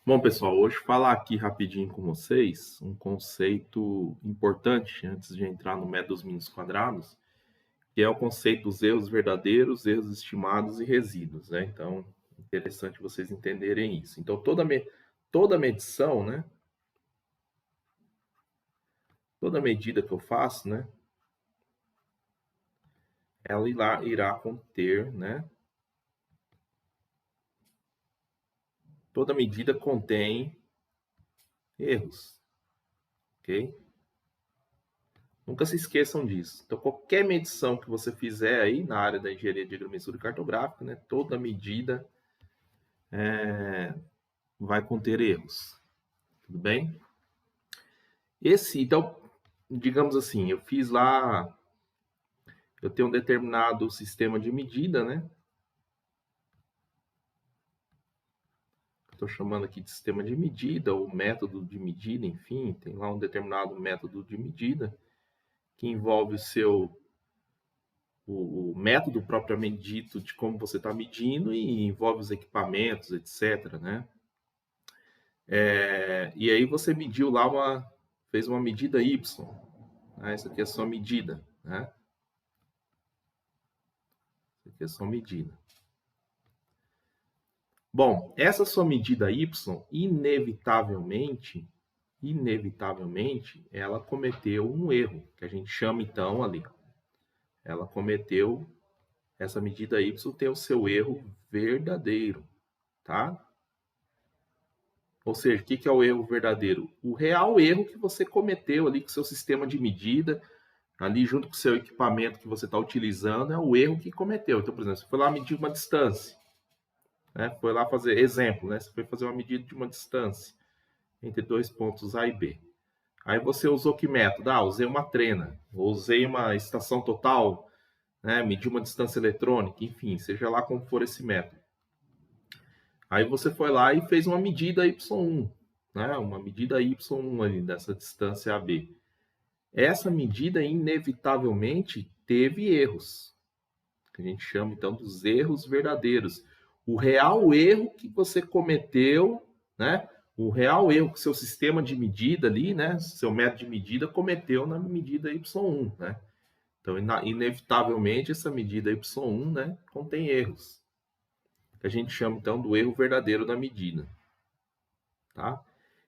Bom, pessoal, hoje falar aqui rapidinho com vocês um conceito importante antes de entrar no método dos mínimos quadrados, que é o conceito dos erros verdadeiros, erros estimados e resíduos, né? Então, interessante vocês entenderem isso. Então, toda medição, né? Toda medida que eu faço, né? Ela irá conter, né? Toda medida contém erros, ok? Nunca se esqueçam disso. Então, qualquer medição que você fizer aí na área da engenharia de agrimensura e cartográfica, né, toda medida vai conter erros. Tudo bem? Então, digamos assim, eu fiz lá, eu tenho um determinado sistema de medida, né? Estou chamando aqui de sistema de medida ou método de medida, enfim, tem lá um determinado método de medida que envolve o método propriamente dito de como você está medindo e envolve os equipamentos, etc, né? E aí você mediu lá fez uma medida Y, né? Essa aqui é a sua medida, né? Essa aqui é a sua medida. Bom, essa sua medida Y, inevitavelmente, ela cometeu um erro, que a gente chama então ali. Ela cometeu, essa medida Y tem o seu erro verdadeiro, tá? Ou seja, o que é o erro verdadeiro? O real erro que você cometeu ali com o seu sistema de medida, ali junto com o seu equipamento que você está utilizando, é o erro que cometeu. Então, por exemplo, você foi lá medir uma distância, né? Foi lá fazer, exemplo, né? Você foi fazer uma medida de uma distância entre dois pontos A e B. Aí você usou que método? Ah, usei uma trena, ou usei uma estação total, né? Medi uma distância eletrônica, enfim, seja lá como for esse método. Aí você foi lá e fez uma medida Y1, né? Uma medida Y1 ali dessa distância AB. Essa medida inevitavelmente teve erros, que a gente chama então dos erros verdadeiros. O real erro que você cometeu, né? O real erro que seu sistema de medida ali, né? Seu método de medida cometeu na medida Y1, né? Então, inevitavelmente, essa medida Y1, né, contém erros, que a gente chama então do erro verdadeiro da medida, tá?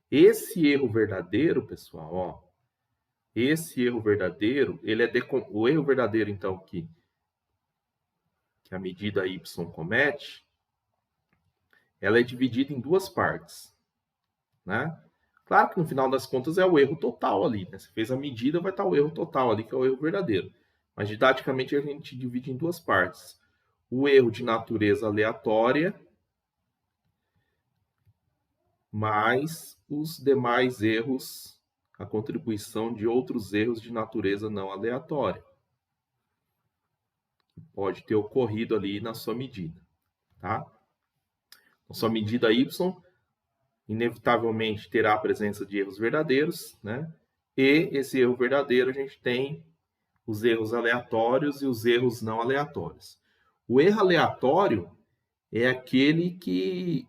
Esse erro verdadeiro, pessoal, ó, esse erro verdadeiro, ele é o erro verdadeiro então que a medida Y comete, ela é dividida em duas partes, né? Claro que no final das contas é o erro total ali, né? Você fez a medida, vai estar o erro total ali, que é o erro verdadeiro. Mas didaticamente a gente divide em duas partes. O erro de natureza aleatória, mais os demais erros, a contribuição de outros erros de natureza não aleatória, que pode ter ocorrido ali na sua medida, tá? A sua medida Y inevitavelmente terá a presença de erros verdadeiros, né? E esse erro verdadeiro a gente tem os erros aleatórios e os erros não aleatórios. O erro aleatório é aquele que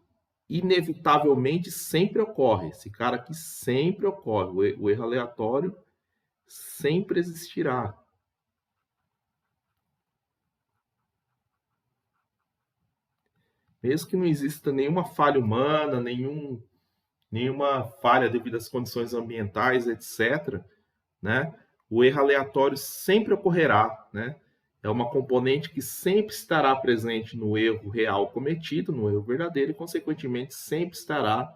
inevitavelmente sempre ocorre. Esse cara que sempre ocorre. O erro aleatório sempre existirá. Mesmo que não exista nenhuma falha humana, nenhuma falha devido às condições ambientais, etc., né? O erro aleatório sempre ocorrerá, né? É uma componente que sempre estará presente no erro real cometido, no erro verdadeiro, e, consequentemente, sempre estará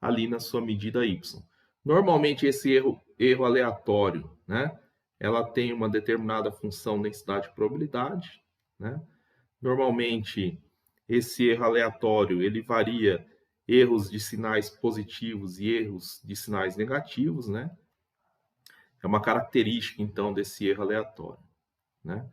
ali na sua medida Y. Normalmente, esse erro aleatório, né? Ela tem uma determinada função densidade e probabilidade, né? Normalmente, esse erro aleatório, ele varia erros de sinais positivos e erros de sinais negativos, né? É uma característica, então, desse erro aleatório, né?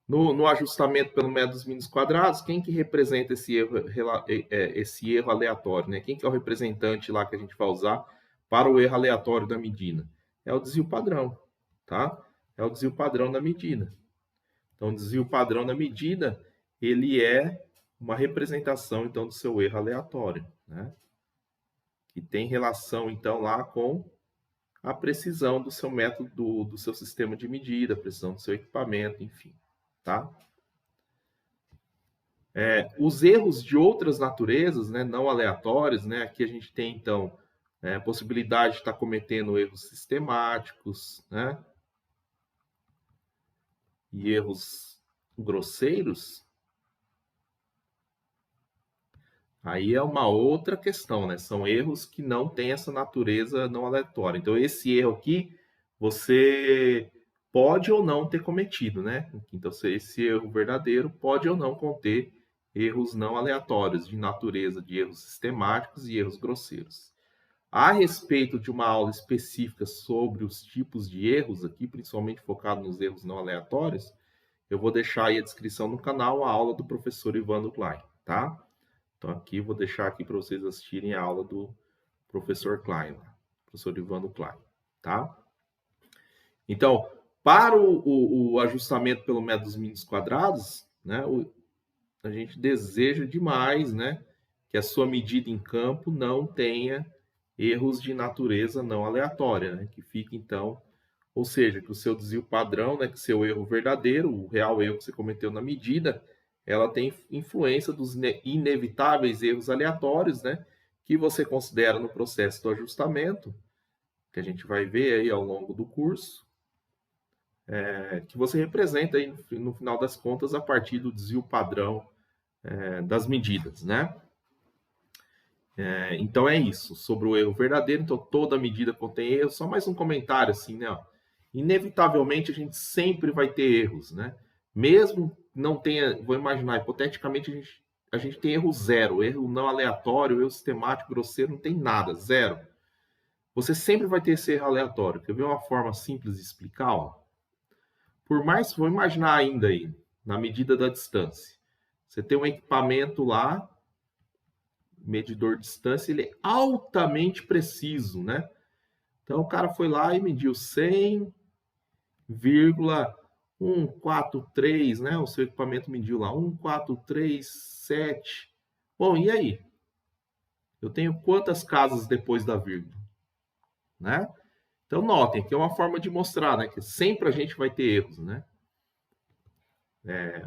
No ajustamento pelo método dos mínimos quadrados, quem que representa esse erro aleatório, né? Quem que é o representante lá que a gente vai usar para o erro aleatório da medida? É o desvio padrão, tá? É o desvio padrão da medida. Então, o desvio padrão da medida, ele é uma representação, então, do seu erro aleatório, né? tem relação, então, lá com a precisão do seu método, do seu sistema de medida, a precisão do seu equipamento, enfim, tá? Os erros de outras naturezas, né, não aleatórios, né, aqui a gente tem, então, a possibilidade de estar cometendo erros sistemáticos, né, e erros grosseiros. Aí é uma outra questão, né? São erros que não têm essa natureza não aleatória. Então, esse erro aqui, você pode ou não ter cometido, né? Então, esse erro verdadeiro pode ou não conter erros não aleatórios, de natureza de erros sistemáticos e erros grosseiros. A respeito de uma aula específica sobre os tipos de erros aqui, principalmente focado nos erros não aleatórios, eu vou deixar aí a descrição no canal, a aula do professor Ivandro Klein, tá? Então, aqui vou deixar aqui para vocês assistirem a aula do professor Klein, professor Ivandro Klein, tá? Então, para o ajustamento pelo método dos mínimos quadrados, né, a gente deseja demais, né, que a sua medida em campo não tenha erros de natureza não aleatória, né, que fique, então, ou seja, que o seu desvio padrão, né, que seu erro verdadeiro, o real erro que você cometeu na medida, ela tem influência dos inevitáveis erros aleatórios, né, que você considera no processo do ajustamento, que a gente vai ver aí ao longo do curso, que você representa aí no final das contas a partir do desvio padrão das medidas, né? Então é isso, sobre o erro verdadeiro. Então toda medida contém erro. Só mais um comentário assim, né? Inevitavelmente a gente sempre vai ter erros, né? Mesmo não tenha, vou imaginar, hipoteticamente a gente tem erro zero, erro não aleatório, erro sistemático, grosseiro, não tem nada, zero. Você sempre vai ter esse erro aleatório. Quer ver uma forma simples de explicar? Ó? Por mais, vou imaginar ainda aí, na medida da distância. Você tem um equipamento lá, medidor de distância, ele é altamente preciso, né? Então o cara foi lá e mediu 100,143, né? O seu equipamento mediu lá 1437. Bom, e aí? Eu tenho quantas casas depois da vírgula, né? Então notem que é uma forma de mostrar, né, que sempre a gente vai ter erros, né?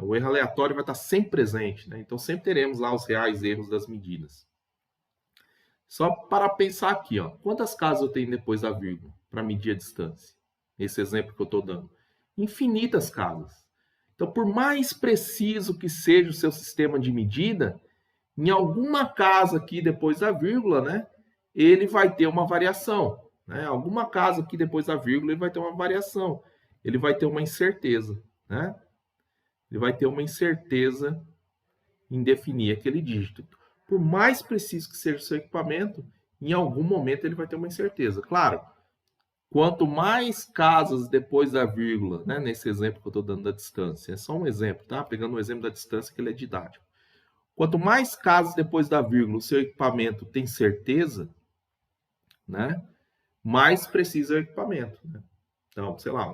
O erro aleatório vai estar sempre presente, né? Então sempre teremos lá os reais erros das medidas. Só para pensar aqui, ó, quantas casas eu tenho depois da vírgula para medir a distância? Esse exemplo que eu estou dando. Infinitas casas. Então, por mais preciso que seja o seu sistema de medida, em alguma casa aqui depois da vírgula, né, ele vai ter uma variação. Né? Alguma casa aqui depois da vírgula, ele vai ter uma variação. Ele vai ter uma incerteza. Né? Ele vai ter uma incerteza em definir aquele dígito. Por mais preciso que seja o seu equipamento, em algum momento ele vai ter uma incerteza. Claro, quanto mais casas depois da vírgula, né, nesse exemplo que eu estou dando da distância, é só um exemplo, tá? Pegando um exemplo da distância que ele é didático. Quanto mais casas depois da vírgula o seu equipamento tem certeza, né, mais preciso é o equipamento. Né? Então, sei lá,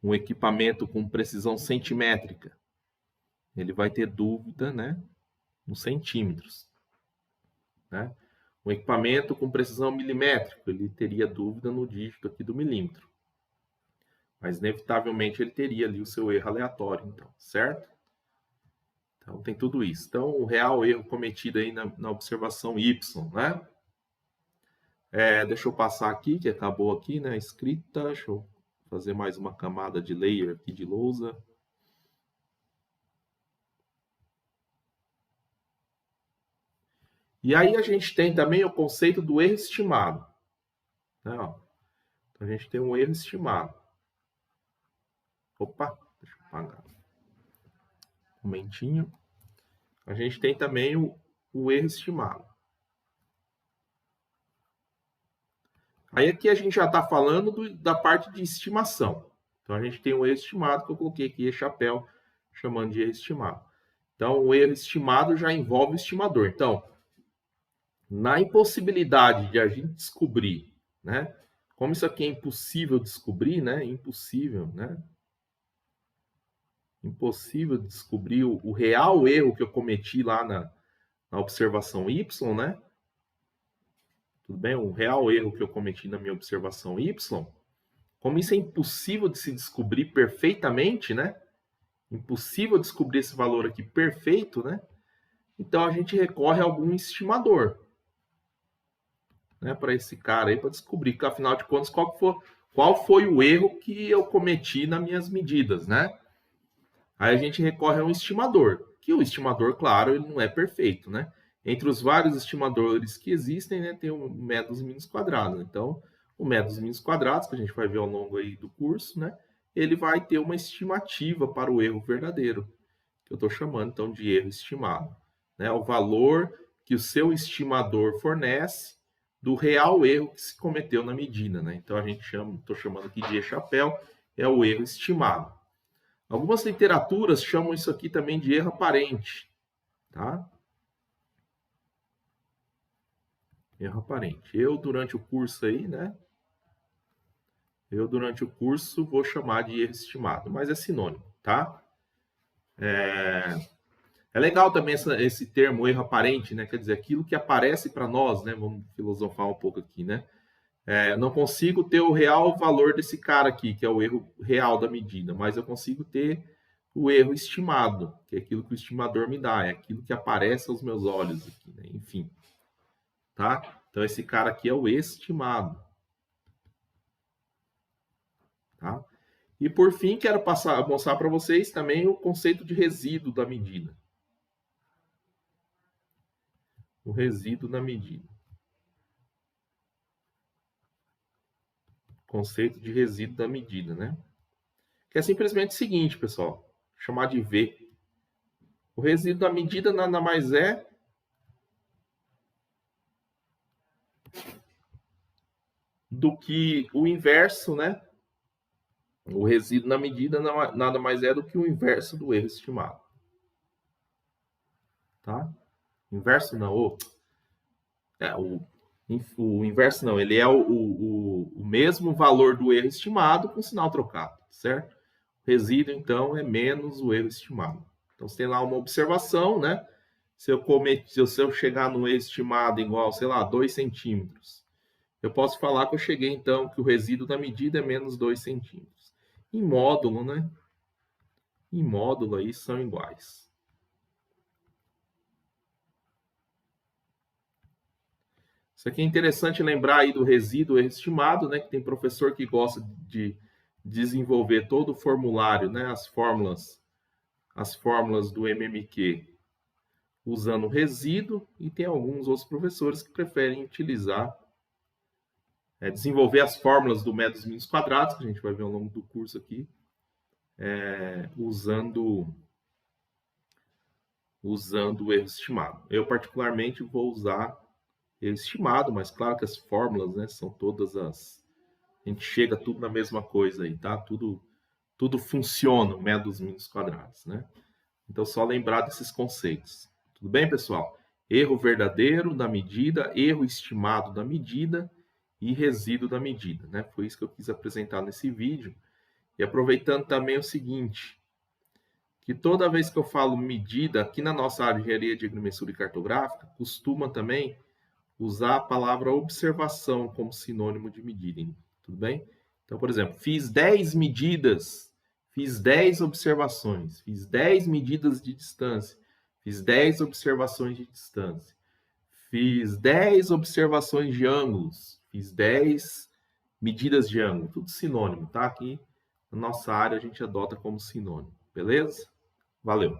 um equipamento com precisão centimétrica, ele vai ter dúvida, né, nos centímetros. Né? Um equipamento com precisão milimétrica, ele teria dúvida no dígito aqui do milímetro. Mas, inevitavelmente, ele teria ali o seu erro aleatório, então, certo? Então, tem tudo isso. Então, o real erro cometido aí na observação Y, né? Deixa eu passar aqui, que acabou aqui, né? Escrita, deixa eu fazer mais uma camada de layer aqui de lousa. E aí a gente tem também o conceito do erro estimado. Né? Então, a gente tem um erro estimado. Opa, deixa eu apagar. Um momentinho. A gente tem também o erro estimado. Aí aqui a gente já está falando da parte de estimação. Então a gente tem o erro estimado, que eu coloquei aqui, chapéu, chamando de erro estimado. Então o erro estimado já envolve o estimador. Então, na impossibilidade de a gente descobrir, né? Como isso aqui é impossível descobrir, né? Impossível, né? Impossível descobrir o real erro que eu cometi lá na observação Y, né? tudo bem? O real erro que eu cometi na minha observação y, como isso é impossível de se descobrir perfeitamente, né? Impossível descobrir esse valor aqui perfeito, né? Então a gente recorre a algum estimador, né, para esse cara aí, para descobrir que, afinal de contas, qual foi o erro que eu cometi nas minhas medidas, né? Aí a gente recorre a um estimador, que o estimador, claro, ele não é perfeito, né? Entre os vários estimadores que existem, né, tem o método dos mínimos quadrados. Então, o método dos mínimos quadrados, que a gente vai ver ao longo aí do curso, né, ele vai ter uma estimativa para o erro verdadeiro, que eu estou chamando, então, de erro estimado. Né? O valor que o seu estimador fornece do real erro que se cometeu na medida. Né? Então, a gente estou chamando aqui de E-chapéu, é o erro estimado. Algumas literaturas chamam isso aqui também de erro aparente, tá? Erro aparente. Eu, durante o curso aí, né? Eu, durante o curso, vou chamar de erro estimado, mas é sinônimo, tá? É legal também esse termo erro aparente, né? Quer dizer, aquilo que aparece para nós, né? Vamos filosofar um pouco aqui, né? Não consigo ter o real valor desse cara aqui, que é o erro real da medida, mas eu consigo ter o erro estimado, que é aquilo que o estimador me dá, é aquilo que aparece aos meus olhos aqui, né? Enfim, tá? Então esse cara aqui é o estimado, tá? E por fim, quero mostrar para vocês também o conceito de resíduo da medida. O resíduo da medida. Conceito de resíduo da medida, né? Que é simplesmente o seguinte, pessoal, chamar de V. O resíduo da medida nada mais é do que o inverso, né? O resíduo na medida nada mais é do que o inverso do erro estimado. Tá? Inverso não, o inverso não, ele é o mesmo valor do erro estimado com sinal trocado, certo? O resíduo, então, é menos o erro estimado. Então, você tem lá uma observação, né? Se eu chegar no erro estimado igual, sei lá, 2 centímetros, eu posso falar que eu cheguei, então, que o resíduo da medida é menos 2 centímetros. Em módulo, né? Em módulo aí são iguais. Isso aqui é interessante lembrar aí do resíduo estimado, né? Que tem professor que gosta de desenvolver todo o formulário, né? As fórmulas do MMQ usando resíduo, e tem alguns outros professores que preferem utilizar, desenvolver as fórmulas do método dos mínimos quadrados, que a gente vai ver ao longo do curso aqui, usando o erro estimado. Eu, particularmente, vou usar erro estimado, mas claro que as fórmulas, né, são todas as... A gente chega tudo na mesma coisa aí, tá? Tudo funciona, o método dos mínimos quadrados, né? Então, só lembrar desses conceitos. Tudo bem, pessoal? Erro verdadeiro da medida, erro estimado da medida e resíduo da medida, né? Foi isso que eu quis apresentar nesse vídeo. E aproveitando também o seguinte, que toda vez que eu falo medida, aqui na nossa área de engenharia de agrimensura e cartográfica, costuma também usar a palavra observação como sinônimo de medida, hein? Tudo bem? Então, por exemplo, fiz 10 medidas, fiz 10 observações, fiz 10 medidas de distância, fiz 10 observações de distância, fiz 10 observações de ângulos, fiz 10 medidas de ângulo, tudo sinônimo, tá? Aqui na nossa área a gente adota como sinônimo, beleza? Valeu!